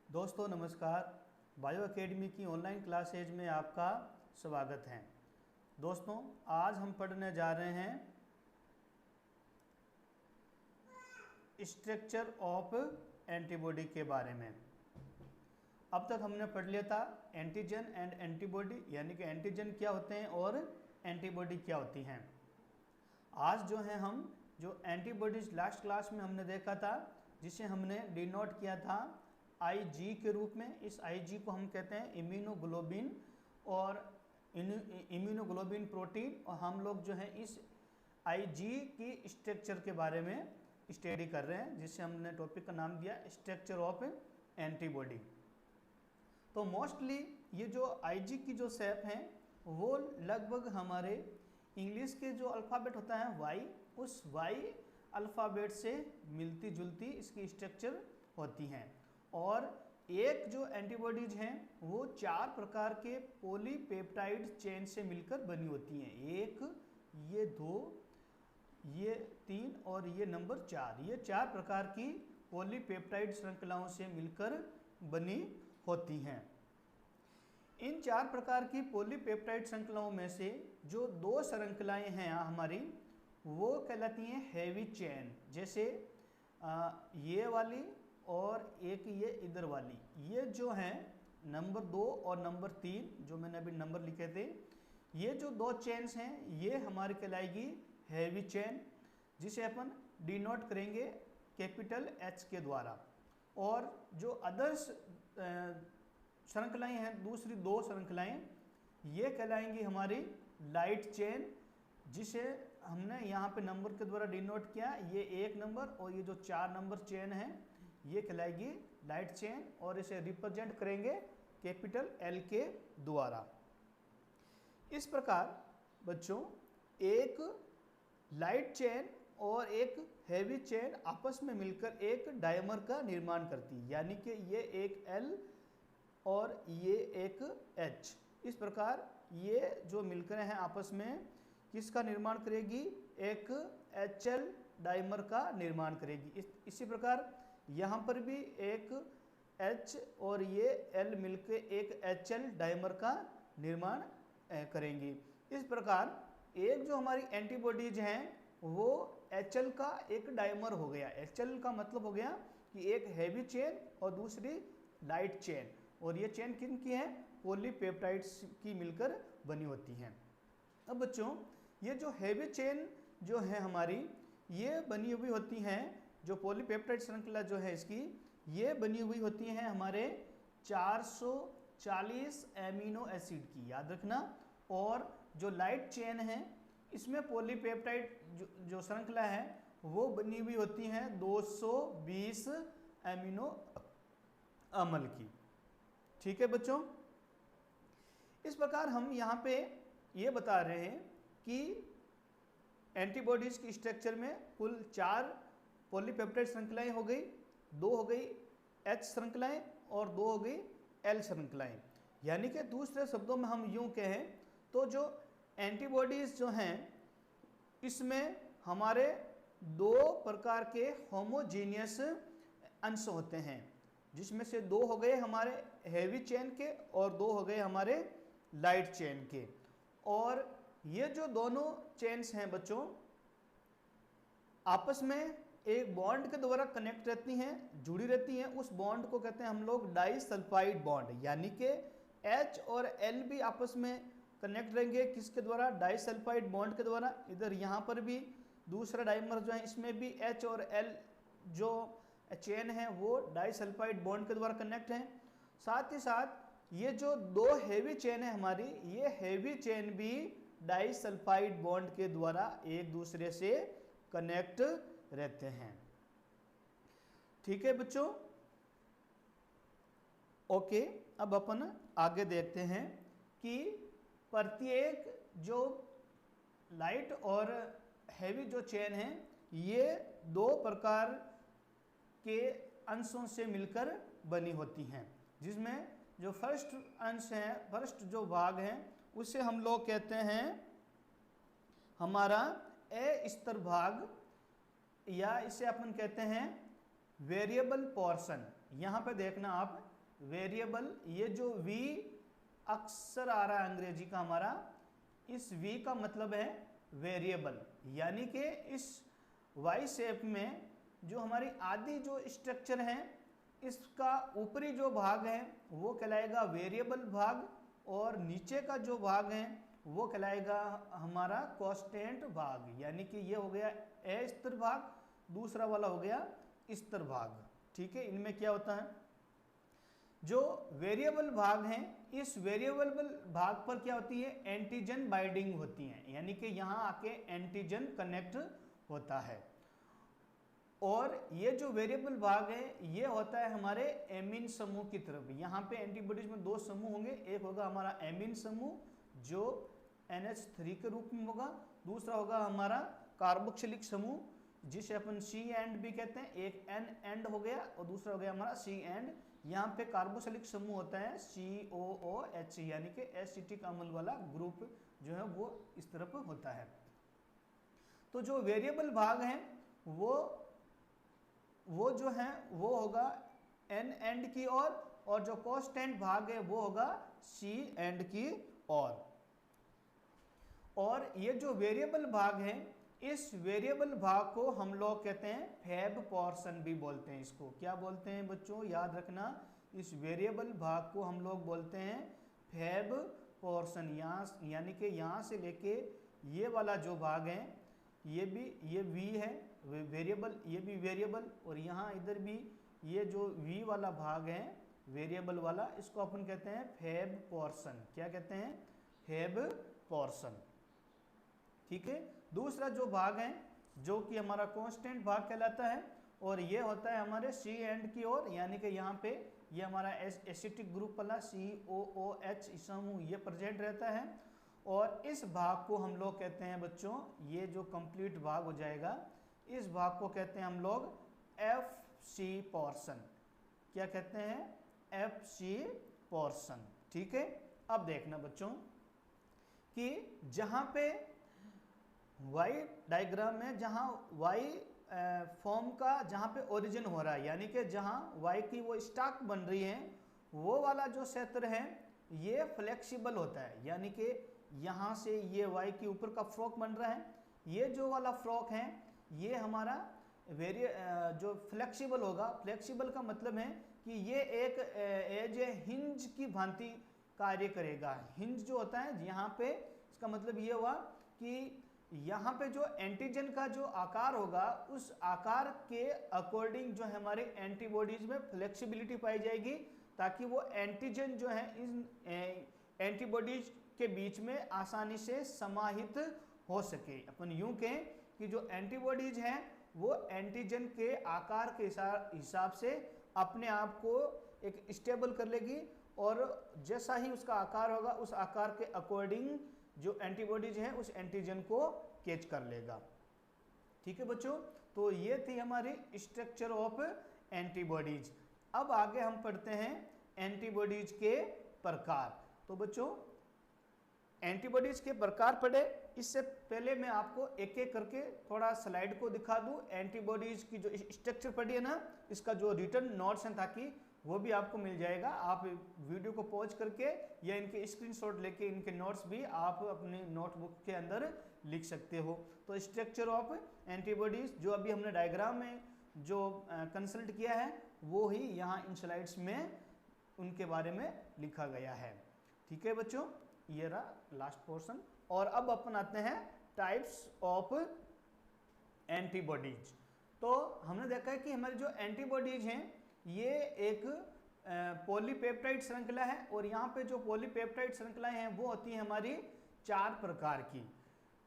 दोस्तों नमस्कार। Bio academy की ऑनलाइन क्लासेज में आपका स्वागत है। दोस्तों आज हम पढ़ने जा रहे हैं स्ट्रक्चर ऑफ एंटीबॉडी के बारे में। अब तक हमने पढ़ लिया था एंटीजन एंड एंटीबॉडी, यानी कि एंटीजन क्या होते हैं और एंटीबॉडी क्या होती हैं। आज जो है हम जो एंटीबॉडीज लास्ट क्लास में हमने देखा था, जिसे हमने डिनोट किया था IG के रूप में। इस IG को हम कहते हैं इम्यूनोग्लोबिन और इम्यूनोग्लोबिन प्रोटीन, और हम लोग जो है इस IG की स्ट्रक्चर के बारे में स्टडी कर रहे हैं, जिससे हमने टॉपिक का नाम दिया स्ट्रक्चर ऑफ एंटीबॉडी। तो मोस्टली ये जो IG की जो शेप है वो लगभग हमारे इंग्लिश के जो अल्फ़ाबेट होता है Y, उस Y अल्फ़ाबेट से मिलती जुलती इसकी स्ट्रक्चर होती हैं। और एक जो एंटीबॉडीज हैं वो 4 प्रकार के पॉलीपेप्टाइड चेन से मिलकर बनी होती हैं। एक, ये 2, ये 3 और ये नंबर 4। ये 4 प्रकार की पॉलीपेप्टाइड श्रृंखलाओं से मिलकर बनी होती हैं। इन 4 प्रकार की पॉलीपेप्टाइड श्रृंखलाओं में से जो 2 श्रृंखलाएं हैं हमारी, वो कहलाती हैं हैवी चेन। जैसे ये वाली और एक ये इधर वाली, ये जो हैं नंबर 2 और नंबर 3 जो मैंने अभी नंबर लिखे थे, ये जो 2 चेन्स हैं ये हमारी कहलाएगी हैवी चेन, जिसे अपन डिनोट करेंगे कैपिटल H के द्वारा। और जो अदर्स श्रृंखलाएं हैं, दूसरी 2 श्रृंखलाएं, ये कहलाएंगी हमारी लाइट चेन, जिसे हमने यहाँ पे नंबर के द्वारा डिनोट किया। ये 1 नंबर और ये जो 4 नंबर चेन है ये कहलाएगी लाइट चेन, और इसे रिप्रेजेंट करेंगे कैपिटल L के द्वारा। इस प्रकार बच्चों एक लाइट चेन और एक हैवी चेन आपस में मिलकर एक डायमर का निर्माण करती है, यानी कि ये एक L और ये एक H। इस प्रकार ये जो मिलकर हैं आपस में किसका निर्माण करेगी? एक HL डायमर का निर्माण करेगी। इसी प्रकार यहाँ पर भी एक H और ये L मिलकर एक HL डायमर का निर्माण करेंगी। इस प्रकार एक जो हमारी एंटीबॉडीज हैं वो HL का एक डायमर हो गया। HL का मतलब हो गया कि एक हैवी चेन और दूसरी लाइट चेन, और ये चेन किन की है? पॉलीपेप्टाइड्स की मिलकर बनी होती हैं। अब बच्चों ये जो हैवी चेन जो है हमारी, ये बनी हुई होती हैं, जो पॉलीपेप्टाइड श्रृंखला जो है इसकी, ये बनी हुई होती हैं हमारे 440 एमिनो एसिड की, याद रखना। और जो लाइट चेन है इसमें पॉलीपेप्टाइड जो श्रृंखला है वो बनी हुई होती हैं 220 एमिनो अम्ल की। ठीक है बच्चों, इस प्रकार हम यहाँ पे ये बता रहे हैं कि एंटीबॉडीज की स्ट्रक्चर में कुल 4 पॉलीपेप्टाइड श्रृंखलाएं हो गई, 2 हो गई H श्रृंखलाएं और 2 हो गई L श्रृंखलाएं। यानी कि दूसरे शब्दों में हम यूं कहें तो जो एंटीबॉडीज जो हैं इसमें हमारे 2 प्रकार के होमोजीनियस अंश होते हैं, जिसमें से 2 हो गए हमारे हैवी चेन के और 2 हो गए हमारे लाइट चेन के। और ये जो दोनों चेन्स हैं बच्चों आपस में एक बॉन्ड के द्वारा कनेक्ट रहती हैं, जुड़ी रहती हैं। उस बॉन्ड को कहते हैं हम लोग डाइसल्फाइड बॉन्ड, यानी कि H और L भी आपस में कनेक्ट रहेंगे किसके द्वारा? डाइसल्फाइड बॉन्ड के द्वारा। इधर यहाँ पर भी दूसरा डाइमर जो है इसमें भी H और L जो चेन है वो डाइसल्फाइड बॉन्ड के द्वारा कनेक्ट हैं। साथ ही साथ ये जो 2 हैवी चेन है हमारी, ये हैवी चेन भी डाइसल्फाइड बॉन्ड के द्वारा एक दूसरे से कनेक्ट रहते हैं। ठीक है बच्चों, ओके। अब अपन आगे देखते हैं कि प्रत्येक जो लाइट और हैवी जो चेन है ये 2 प्रकार के अंशों से मिलकर बनी होती हैं, जिसमें जो फर्स्ट अंश है, फर्स्ट जो भाग है उसे हम लोग कहते हैं हमारा A स्तर भाग, या इसे अपन कहते हैं वेरिएबल पोर्शन। यहाँ पे देखना आप, वेरिएबल, ये जो वी अक्सर आ रहा है अंग्रेजी का हमारा, इस वी का मतलब है वेरिएबल, यानी कि इस वाई शेप में जो हमारी आधी जो स्ट्रक्चर है इसका ऊपरी जो भाग है वो कहलाएगा वेरिएबल भाग, और नीचे का जो भाग है वो कहलाएगा हमारा कांस्टेंट भाग, यानी कि ये हो गया अस्थिर भाग, दूसरा वाला हो गया स्थिर भाग। ठीक है, इनमें क्या होता है, जो वेरिएबल भाग हैं इस वेरिएबल भाग पर क्या होती है, एंटीजन बाइंडिंग होती है, यानी कि यहाँ आके एंटीजन कनेक्ट होता है। और ये जो वेरिएबल भाग है ये होता है हमारे एमीन समूह की तरफ। यहाँ पे एंटीबॉडीज में दो समूह होंगे, एक होगा हमारा एमीन समूह जो NH3 के रूप में होगा, दूसरा होगा हमारा कार्बोक्सिलिक समूह जिसे अपन C एंड भी कहते हैं, एक N एंड हो गया और दूसरा हो गया हमारा C एंड। यहाँ पे कार्बोक्सिलिक समूह होता है COOH, यानी कि एसिटिक अम्ल वाला ग्रुप जो है वो इस तरफ होता है। तो जो वेरिएबल भाग है वो जो है वो होगा N एंड की ओर, और जो कांस्टेंट भाग है वो होगा C एंड की ओर। और ये जो वेरिएबल भाग है इस वेरिएबल भाग को हम लोग कहते हैं फैब पोर्शन भी बोलते हैं। इसको क्या बोलते हैं बच्चों, याद रखना, इस वेरिएबल भाग को हम लोग बोलते हैं फैब पोर्शन। यहाँ यानी कि यहाँ से लेके ये वाला जो भाग है ये V है वेरिएबल, ये भी वेरिएबल, और यहाँ इधर भी ये जो V वाला भाग है वेरिएबल वाला, इसको अपन कहते हैं फैब पोर्शन। क्या कहते हैं, फैब पोर्शन। ठीक है, दूसरा जो भाग है जो कि हमारा कांस्टेंट भाग कहलाता है, और ये होता है हमारे C एंड की ओर, यानी कि यहाँ पे ये हमारा एसिटिक ग्रुप वाला COOH समूह ये प्रेजेंट रहता है। और इस भाग को हम लोग कहते हैं बच्चों, ये जो कंप्लीट भाग हो जाएगा इस भाग को कहते हैं हम लोग FC पोर्शन। क्या कहते हैं, FC पोर्शन। ठीक है, अब देखना बच्चों कि जहाँ पे वाई डायग्राम में जहाँ वाई फॉर्म का जहाँ पे ओरिजिन हो रहा है, यानी कि जहाँ वाई की वो स्टाक बन रही है वो वाला जो क्षेत्र है ये फ्लेक्सिबल होता है, यानी कि यहाँ से ये वाई के ऊपर का फ्रॉक बन रहा है, ये जो वाला फ्रॉक है ये हमारा जो फ्लेक्सिबल होगा। फ्लेक्सिबल का मतलब है कि ये एक एज ए हिंज की भांति कार्य करेगा। हिंज जो होता है यहाँ पे, इसका मतलब ये हुआ कि यहाँ पे जो एंटीजन का जो आकार होगा उस आकार के अकॉर्डिंग जो है हमारे एंटीबॉडीज में फ्लेक्सिबिलिटी पाई जाएगी, ताकि वो एंटीजन जो है इन एंटीबॉडीज के बीच में आसानी से समाहित हो सके। अपन यूं कहें कि जो एंटीबॉडीज हैं वो एंटीजन के आकार के हिसाब से अपने आप को एक स्टेबल कर लेगी, और जैसा ही उसका आकार होगा उस आकार के अकॉर्डिंग जो एंटीबॉडीज हैं उस एंटीजन को कैच कर लेगा। ठीक है बच्चों, तो ये थी हमारी स्ट्रक्चर ऑफ एंटीबॉडीज। अब आगे हम पढ़ते हैं एंटीबॉडीज के प्रकार। तो बच्चों एंटीबॉडीज के प्रकार पढ़े, इससे पहले मैं आपको एक एक करके थोड़ा स्लाइड को दिखा दूं। एंटीबॉडीज की जो स्ट्रक्चर पढ़ी है ना, इसका जो रिटर्न नोट्स हैं ताकि वो भी आपको मिल जाएगा। आप वीडियो को पॉज करके या इनके स्क्रीनशॉट लेके इनके नोट्स भी आप अपने नोटबुक के अंदर लिख सकते हो। तो स्ट्रक्चर ऑफ एंटीबॉडीज जो अभी हमने डायग्राम में जो कंसल्ट किया है वो ही यहाँ इन स्लाइड्स में उनके बारे में लिखा गया है। ठीक है बच्चों, ये रहा लास्ट पोर्शन। और अब अपन आते हैं टाइप्स ऑफ एंटीबॉडीज। तो हमने देखा है कि हमारी जो एंटीबॉडीज हैं ये एक पॉलीपेप्टाइड श्रृंखला है, और यहाँ पे जो पॉलीपेप्टाइड श्रृंखलाएं हैं वो होती हैं हमारी 4 प्रकार की।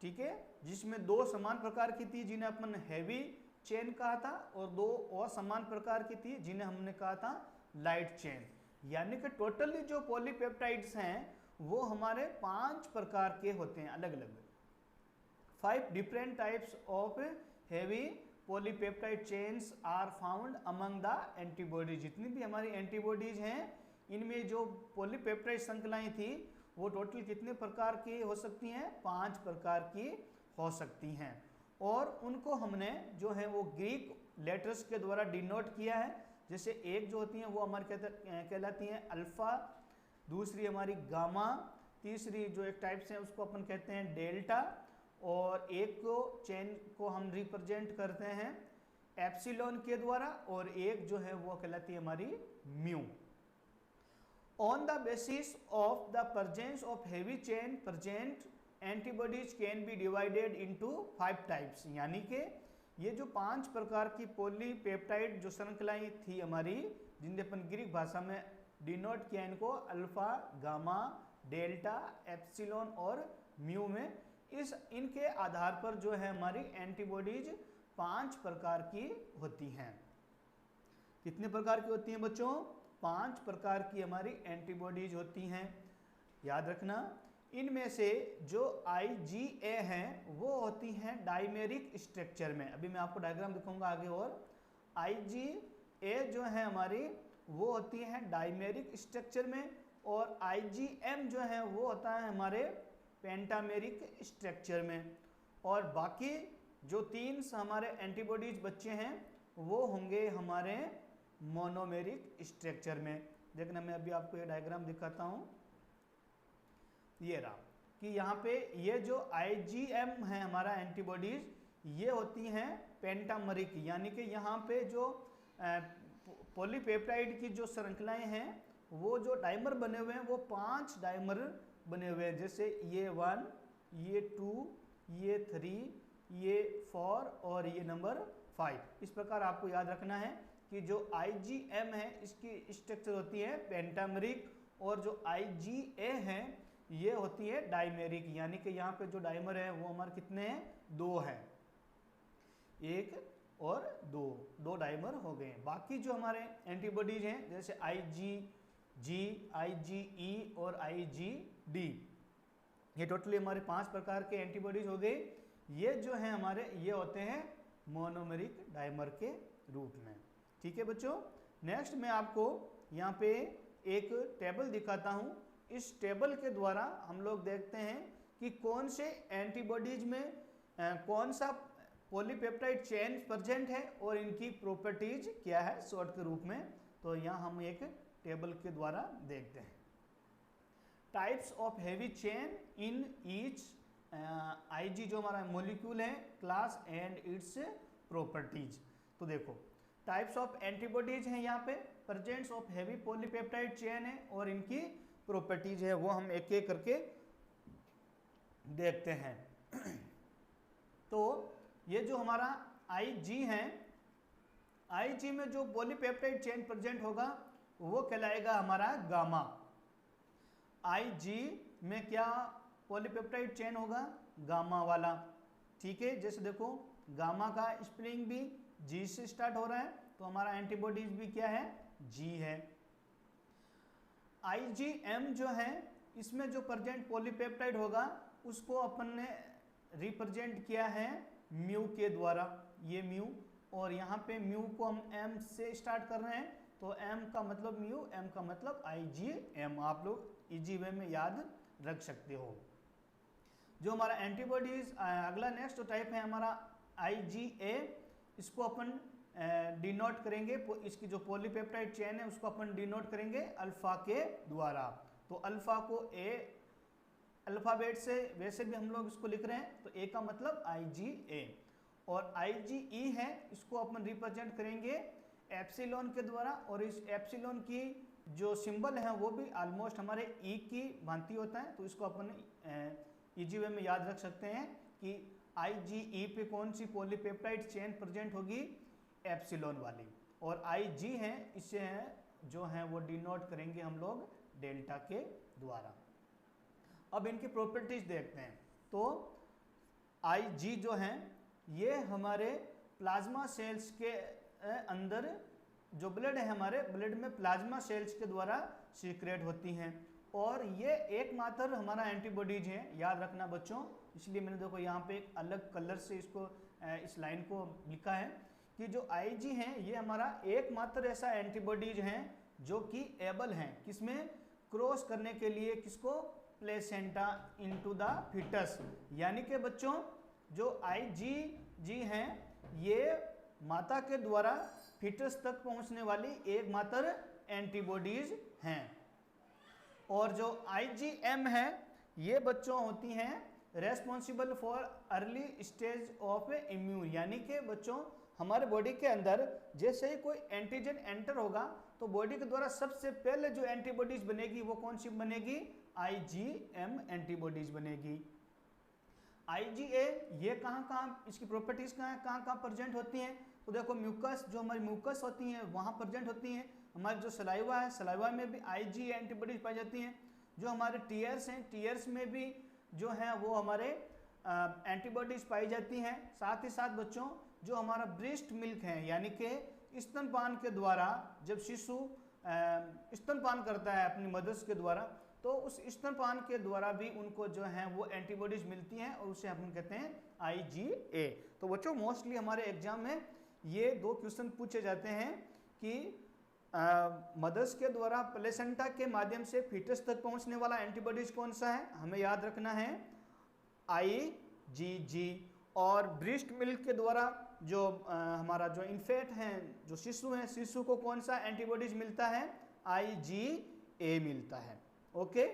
ठीक है, जिसमें 2 समान प्रकार की थी जिन्हें अपन हैवी चेन कहा था, और 2 और समान प्रकार की थी जिन्हें हमने कहा था लाइट चेन। यानी कि टोटली जो पॉलीपेप्टाइड्स हैं वो हमारे 5 प्रकार के होते हैं अलग अलग। 5 different types of heavy polypeptide chains are found among the antibodies. जितनी भी हमारी एंटीबॉडीज हैं इनमें जो पॉलीपेप्टाइड श्रृंखलाएं थी वो टोटल कितने प्रकार की हो सकती हैं, 5 प्रकार की हो सकती हैं। और उनको हमने जो है वो ग्रीक लेटर्स के द्वारा डिनोट किया है, जैसे एक जो होती हैं वो हमारी कहलाती हैं अल्फा, दूसरी हमारी गामा, तीसरी जो एक टाइप से है उसको अपन कहते हैं डेल्टा, और एक को चेन को हम रिप्रेजेंट करते हैं एप्सिलॉन के द्वारा, और एक जो है वो कहलाती है हमारी mu. On the basis of the presence of heavy chain present antibodies can be divided into 5 types, यानी कि ये जो 5 प्रकार की पॉलीपेप्टाइड जो श्रृंखलाएं थी हमारी, जिनने अपन ग्रीक भाषा में डिनोट किया इनको अल्फा, गामा, डेल्टा, एप्सिलॉन और म्यू में, इनके आधार पर जो है हमारी एंटीबॉडीज 5 प्रकार की होती हैं। कितने प्रकार की होती हैं बच्चों? 5 प्रकार की हमारी एंटीबॉडीज होती हैं, याद रखना। इनमें से जो IgA हैं वो होती हैं डायमेरिक स्ट्रक्चर में, अभी मैं आपको डायग्राम दिखाऊंगा आगे। और IgA जो है हमारी वो होती हैं डायमेरिक स्ट्रक्चर में, और IgM जो है वो होता है हमारे पेंटामेरिक स्ट्रक्चर में, और बाकी जो 3 हमारे एंटीबॉडीज बच्चे हैं वो होंगे हमारे मोनोमेरिक स्ट्रक्चर में। देखना मैं अभी आपको ये डायग्राम दिखाता हूँ, ये रहा कि यहाँ पे ये जो IgM है हमारा एंटीबॉडीज ये होती हैं पेंटामेरिक, यानी कि यहाँ पे जो पॉलीपेप्टाइड की जो श्रृंखलाएं हैं वो जो डाइमर बने हुए हैं वो 5 डाइमर बने हुए हैं, जैसे ये 1, ये 2, ये 3, ये 4 और ये नंबर 5। इस प्रकार आपको याद रखना है कि जो IgM है इसकी स्ट्रक्चर होती है पेंटामेरिक, और जो IgA है ये होती है डायमेरिक, यानी कि यहाँ पे जो डाइमर है वो हमारे कितने हैं? 2 हैं, 1 और 2 डाइमर हो गए। बाकी जो हमारे एंटीबॉडीज हैं जैसे IgG, IgE और IgD, ये टोटली हमारे 5 प्रकार के एंटीबॉडीज हो गए। ये जो हैं हमारे ये होते हैं मोनोमेरिक डाइमर के रूप में। ठीक है बच्चों, नेक्स्ट मैं आपको यहाँ पे एक टेबल दिखाता हूँ। इस टेबल के द्वारा हम लोग देखते हैं कि कौन से एंटीबॉडीज में कौन सा पॉलीपेप्टाइड चेन प्रेजेंट है और इनकी प्रॉपर्टीज क्या है शॉर्ट के रूप में। तो यहाँ हम एक टेबल के द्वारा देखते हैं। Types of heavy chain in each IG जो हमारा मॉलिक्यूल है, क्लास एंड इट्स प्रॉपर्टीज। तो देखो टाइप्स ऑफ एंटीबॉडीज हैं यहाँ पे, presence of heavy polypeptide chain है और इनकी प्रॉपर्टीज है वो हम एक एक करके देखते हैं। तो ये जो हमारा IG है, IG में जो पॉलीपेप्टाइड चेन प्रेजेंट होगा वो कहलाएगा हमारा गामा। IG में क्या पॉलीपेप्टाइड चेन होगा? गामा वाला। ठीक है, जैसे देखो गामा का स्पेलिंग भी G से स्टार्ट हो रहा है, तो हमारा एंटीबॉडीज भी क्या है? G है। IgM जो है इसमें जो प्रेजेंट पॉलीपेप्टाइड होगा उसको अपन ने रिप्रेजेंट किया है म्यू के द्वारा, ये म्यू, और यहाँ पे म्यू को हम M से स्टार्ट कर रहे हैं, तो M का मतलब म्यू, M का मतलब IgM। आप लोग इजी वे में याद रख सकते हो। जो हमारा एंटीबॉडीज अगला नेक्स्ट टाइप है हमारा IgA, इसको अपन डिनोट करेंगे, इसकी जो पॉलीपेप्टाइड चेन है उसको अपन डिनोट करेंगे अल्फा के द्वारा। तो अल्फा को A अल्फाबेट से वैसे भी हम लोग इसको लिख रहे हैं, तो A का मतलब IgA, और IgE है इसको अपन रिप्रेजेंट करेंगे एप्सिलॉन के द्वारा, और इस एप्सिलॉन की जो सिंबल है वो भी ऑलमोस्ट हमारे E की भांति होता है, तो इसको अपन इजी वे में याद रख सकते हैं कि IgE पे कौन सी पॉलीपेप्टाइड चेन प्रेजेंट होगी? एप्सिलॉन वाली, और IG है इसे है जो है वो डिनोट करेंगे हम लोग डेल्टा के द्वारा। अब इनकी प्रॉपर्टीज देखते हैं। तो IG जो है ये हमारे प्लाज्मा सेल्स के अंदर जो ब्लड है, हमारे ब्लड में प्लाज्मा सेल्स के द्वारा सीक्रेट होती हैं, और ये एकमात्र हमारा एंटीबॉडीज है, याद रखना बच्चों। इसलिए मैंने देखो यहाँ पे एक अलग कलर से इसको इस लाइन को लिखा है कि जो IG है ये हमारा एकमात्र ऐसा एंटीबॉडीज हैं जो कि एबल हैं किसमें? क्रॉस करने के लिए, किसको? Placenta into the foetus. यानी कि बच्चों जो IgG हैं ये माता के द्वारा फीटस तक पहुंचने वाली एकमात्र एंटीबॉडीज हैं। और जो IgM है ये बच्चों होती हैं responsible for early stage of immune, यानी कि बच्चों हमारे बॉडी के अंदर जैसे ही कोई एंटीजन एंटर होगा तो बॉडी के द्वारा सबसे पहले जो एंटीबॉडीज बनेगी वो कौन सी बनेगी? IgM एंटीबॉडीज बनेगी। IgA ये कहाँ इसकी प्रॉपर्टीज कहाँ प्रेजेंट होती हैं? तो देखो म्यूकस, जो हमारी म्यूकस होती हैं वहाँ प्रेजेंट होती हैं। हमारी जो सलाइवा है, सलाइवा में भी IgA एंटीबॉडीज पाई जाती हैं। जो हमारे टीयर्स हैं, टीयर्स में भी जो है वो हमारे एंटीबॉडीज पाई जाती हैं। साथ ही साथ बच्चों जो हमारा ब्रेस्ट मिल्क है, यानी कि स्तनपान के द्वारा जब शिशु स्तनपान करता है अपनी मदर्स के द्वारा, तो उस स्तनपान के द्वारा भी उनको जो है वो एंटीबॉडीज मिलती हैं और उसे हम कहते हैं IgA। तो बच्चों मोस्टली हमारे एग्जाम में ये 2 क्वेश्चन पूछे जाते हैं कि मदर्स के द्वारा प्लेसेंटा के माध्यम से फीटस तक पहुंचने वाला एंटीबॉडीज कौन सा है? हमें याद रखना है IgG। और ब्रेस्ट मिल्क के द्वारा जो हमारा जो इन्फेंट हैं, जो शिशु हैं, शिशु को कौन सा एंटीबॉडीज मिलता है? IgA मिलता है। ओके।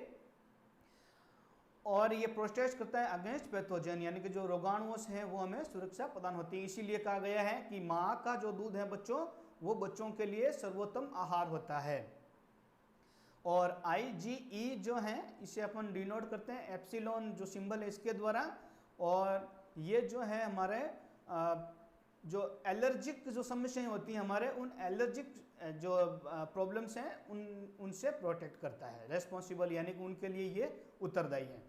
और ये प्रोटेक्ट करता है अगेंस्ट पैथोजन, यानी कि जो रोगाणुओं से हैं वो हमें सुरक्षा प्रदान होती है। इसीलिए कहा गया है कि माँ का जो दूध है बच्चों वो बच्चों के लिए सर्वोत्तम आहार होता है। और IgE जो है इसे अपन डिनोट करते हैं एप्सिलॉन जो सिंबल है इसके द्वारा। और ये जो है हमारे जो एलर्जिक जो समस्याएं होती हैं हमारे उन एलर्जिक जो प्रॉब्लम्स हैं उनसे प्रोटेक्ट करता है, रेस्पॉन्सिबल यानी कि उनके लिए ये उत्तरदायी है।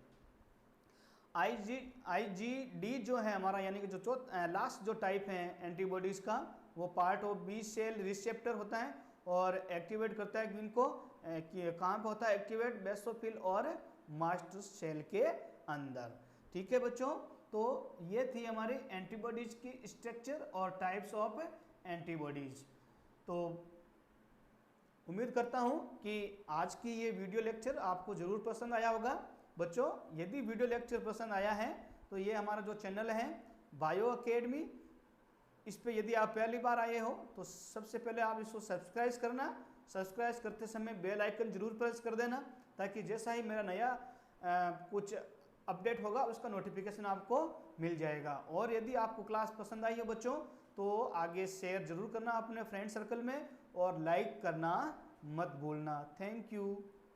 IgD जो है हमारा यानी कि जो लास्ट जो टाइप है एंटीबॉडीज का वो part of B cell receptor होता है और एक्टिवेट करता है इनको कहाँ पे होता है एक्टिवेट? बेसोफिल और मास्ट सेल के अंदर। ठीक है बच्चों, तो ये थी हमारी एंटीबॉडीज की स्ट्रक्चर और टाइप्स ऑफ एंटीबॉडीज। तो उम्मीद करता हूँ कि आज की ये वीडियो लेक्चर आपको ज़रूर पसंद आया होगा। बच्चों यदि वीडियो लेक्चर पसंद आया है तो ये हमारा जो चैनल है बायो अकेडमी, इस पे यदि आप पहली बार आए हो तो सबसे पहले आप इसको सब्सक्राइब करना। सब्सक्राइब करते समय बेल आइकन जरूर प्रेस कर देना ताकि जैसा ही मेरा नया कुछ अपडेट होगा उसका नोटिफिकेशन आपको मिल जाएगा। और यदि आपको क्लास पसंद आई हो बच्चों तो आगे शेयर जरूर करना अपने फ्रेंड सर्कल में और लाइक करना मत भूलना। Thank you.